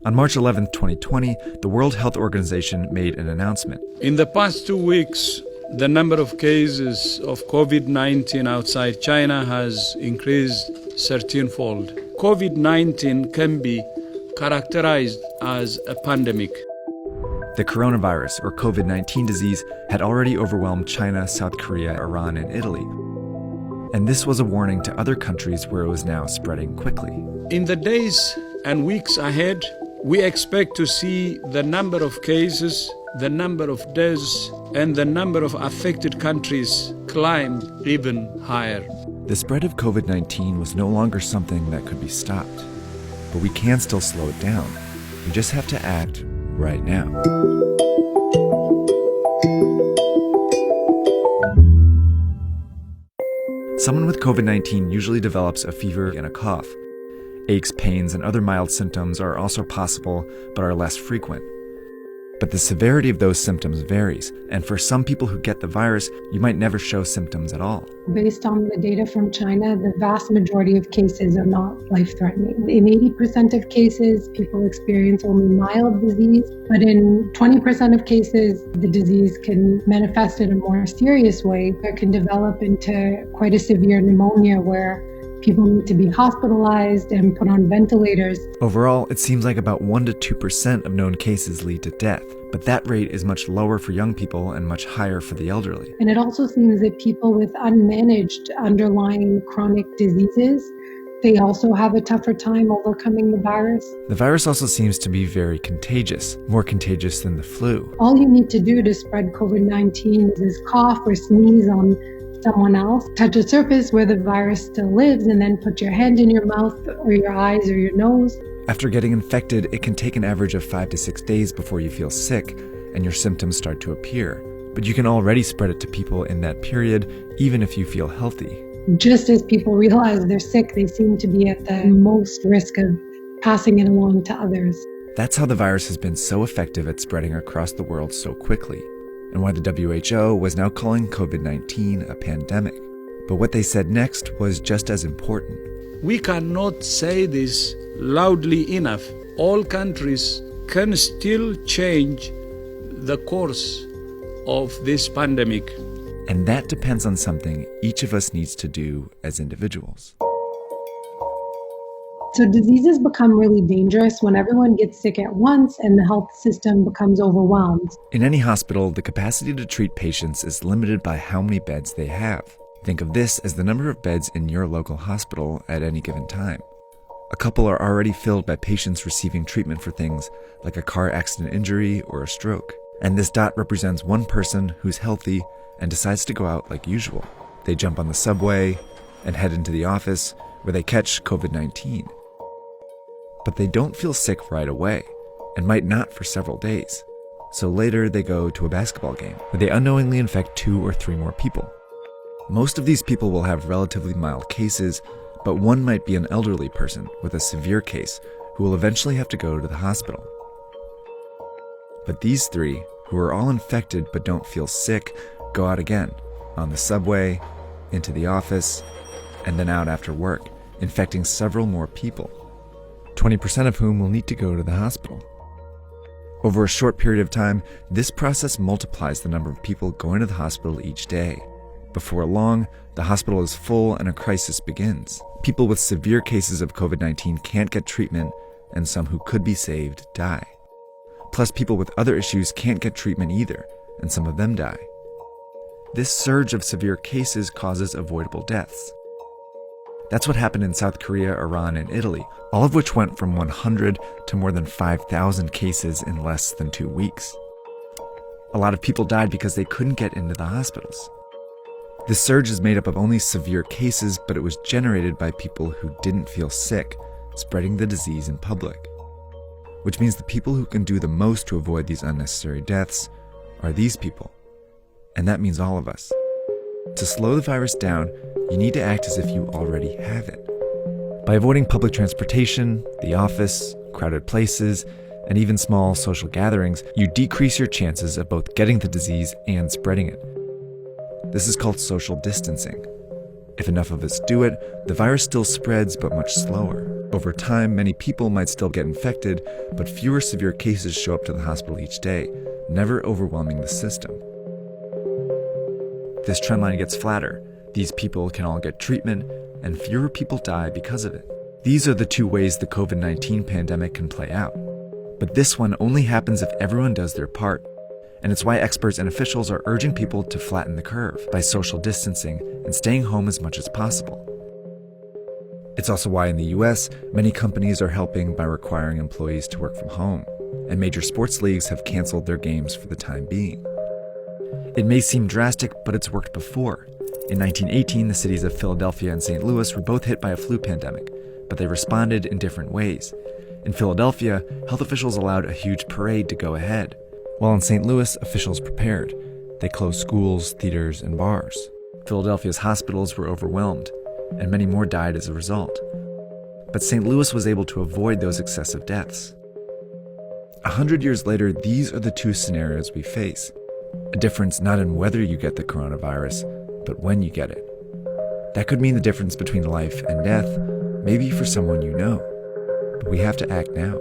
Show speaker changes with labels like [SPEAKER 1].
[SPEAKER 1] On March 11, 2020, the World Health Organization made an announcement.
[SPEAKER 2] In the past 2 weeks, the number of cases of COVID-19 outside China has increased 13-fold. COVID-19 can be characterized as a pandemic.
[SPEAKER 1] The coronavirus, or COVID-19 disease, had already overwhelmed China, South Korea, Iran, and Italy. And this was a warning to other countries where it was now spreading quickly.
[SPEAKER 2] In the days and weeks ahead, we expect to see the number of cases, the number of deaths, and the number of affected countries climb even higher.
[SPEAKER 1] The spread of COVID-19 was no longer something that could be stopped. But we can still slow it down. We just have to act right now. Someone with COVID-19 usually develops a fever and a cough. Aches, pains, and other mild symptoms are also possible, but are less frequent. But the severity of those symptoms varies, and for some people who get the virus, you might never show symptoms at all.
[SPEAKER 3] Based on the data from China, the vast majority of cases are not life-threatening. In 80% of cases, people experience only mild disease, but in 20% of cases, the disease can manifest in a more serious way. It can develop into quite a severe pneumonia where people need to be hospitalized and put on ventilators.
[SPEAKER 1] Overall, it seems like about 1 to 2% of known cases lead to death, but that rate is much lower for young people and much higher for the elderly.
[SPEAKER 3] And it also seems that people with unmanaged underlying chronic diseases, they also have a tougher time overcoming the virus.
[SPEAKER 1] The virus also seems to be very contagious, more contagious than the flu.
[SPEAKER 3] All you need to do to spread COVID-19 is cough or sneeze on someone else, touch a surface where the virus still lives, and then put your hand in your mouth or your eyes or your nose.
[SPEAKER 1] After getting infected, it can take an average of 5 to 6 days before you feel sick and your symptoms start to appear. But you can already spread it to people in that period, even if you feel healthy.
[SPEAKER 3] Just as people realize they're sick, they seem to be at the most risk of passing it along to others.
[SPEAKER 1] That's how the virus has been so effective at spreading across the world so quickly, and why the WHO was now calling COVID-19 a pandemic. But what they said next was just as important.
[SPEAKER 2] We cannot say this loudly enough. All countries can still change the course of this pandemic.
[SPEAKER 1] And that depends on something each of us needs to do as individuals.
[SPEAKER 3] So diseases become really dangerous when everyone gets sick at once and the health system becomes overwhelmed.
[SPEAKER 1] In any hospital, the capacity to treat patients is limited by how many beds they have. Think of this as the number of beds in your local hospital at any given time. A couple are already filled by patients receiving treatment for things like a car accident injury or a stroke. And this dot represents one person who's healthy and decides to go out like usual. They jump on the subway and head into the office where they catch COVID-19. But they don't feel sick right away and might not for several days. So later they go to a basketball game where they unknowingly infect 2 or 3 more people. Most of these people will have relatively mild cases, but one might be an elderly person with a severe case who will eventually have to go to the hospital. But these 3, who are all infected but don't feel sick, go out again, on the subway, into the office, and then out after work, infecting several more people, 20% of whom will need to go to the hospital. Over a short period of time, this process multiplies the number of people going to the hospital each day. Before long, the hospital is full and a crisis begins. People with severe cases of COVID-19 can't get treatment, and some who could be saved die. Plus, people with other issues can't get treatment either, and some of them die. This surge of severe cases causes avoidable deaths. That's what happened in South Korea, Iran, and Italy, all of which went from 100 to more than 5,000 cases in less than 2 weeks. A lot of people died because they couldn't get into the hospitals. This surge is made up of only severe cases, but it was generated by people who didn't feel sick, spreading the disease in public. Which means the people who can do the most to avoid these unnecessary deaths are these people. And that means all of us. To slow the virus down, you need to act as if you already have it. By avoiding public transportation, the office, crowded places, and even small social gatherings, you decrease your chances of both getting the disease and spreading it. This is called social distancing. If enough of us do it, the virus still spreads, but much slower. Over time, many people might still get infected, but fewer severe cases show up to the hospital each day, never overwhelming the system. This trendline gets flatter. These people can all get treatment, and fewer people die because of it. These are the two ways the COVID-19 pandemic can play out. But this one only happens if everyone does their part. And it's why experts and officials are urging people to flatten the curve by social distancing and staying home as much as possible. It's also why in the US, many companies are helping by requiring employees to work from home, and major sports leagues have canceled their games for the time being. It may seem drastic, but it's worked before. In 1918, the cities of Philadelphia and St. Louis were both hit by a flu pandemic, but they responded in different ways. In Philadelphia, health officials allowed a huge parade to go ahead, while in St. Louis, officials prepared. They closed schools, theaters, and bars. Philadelphia's hospitals were overwhelmed, and many more died as a result. But St. Louis was able to avoid those excessive deaths. 100 years later, these are the two scenarios we face. A difference not in whether you get the coronavirus, but when you get it. That could mean the difference between life and death, maybe for someone you know. But we have to act now.